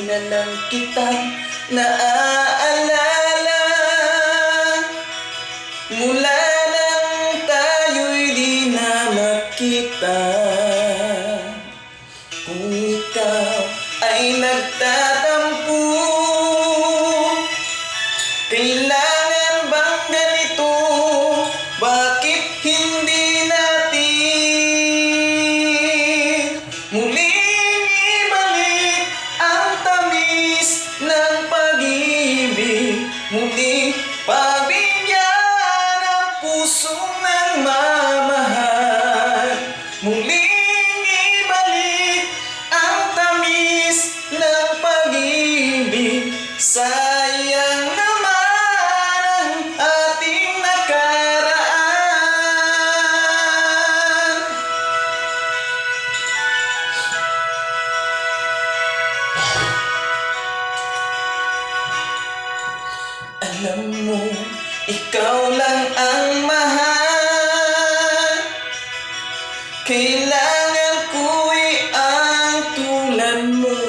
na lang kitang naaalala. Mula nang tayo'y di na magkita, kung ikaw ay nagtatampo, kailangan bang ganito? Bakit hindi natin muling ibalik ang tamis ng pag-ibig? Muling pabigyan ang pusong nagmamahal. Muling ibalik ang tamis ng pag-ibig. Sayang naman ang ating nakaraan. Alam mo, ikaw lang ang mahal. Kailangan ko'y ang tulad mo.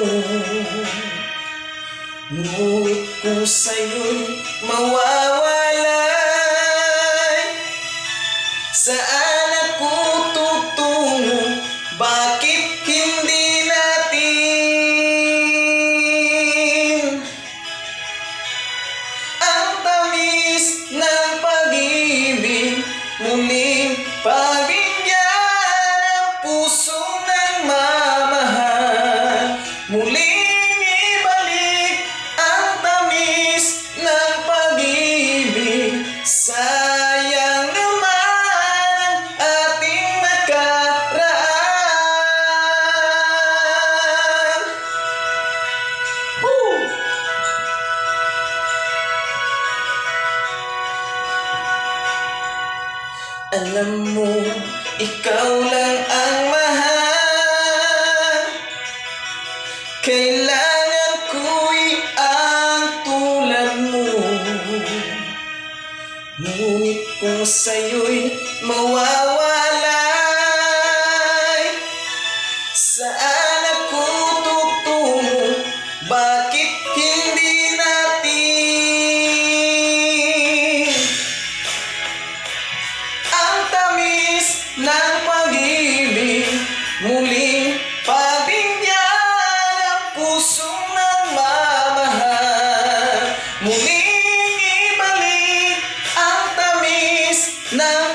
Ngunit kung sa'yo'y mawawalay, saan ako tutungo? Bakit hindi natin ang tamis ng pag-ibig? Muling pabigyan ang pusong nagmamahal. Muling ibalik ang tamis ng pag-ibig. Sayang naman ang ating nakaraan. Woo! Alam mo, ikaw lang ang mahal. Kailangan ko'y ang tulad mo. Ngunit kung sa'yo'y mawawalay, saan ako tutungo? Bakit hindi natin ang tamis ng pag-ibig? Muling pabigyan ang pusong nagmamahal. Muling ibalik ang tamis ng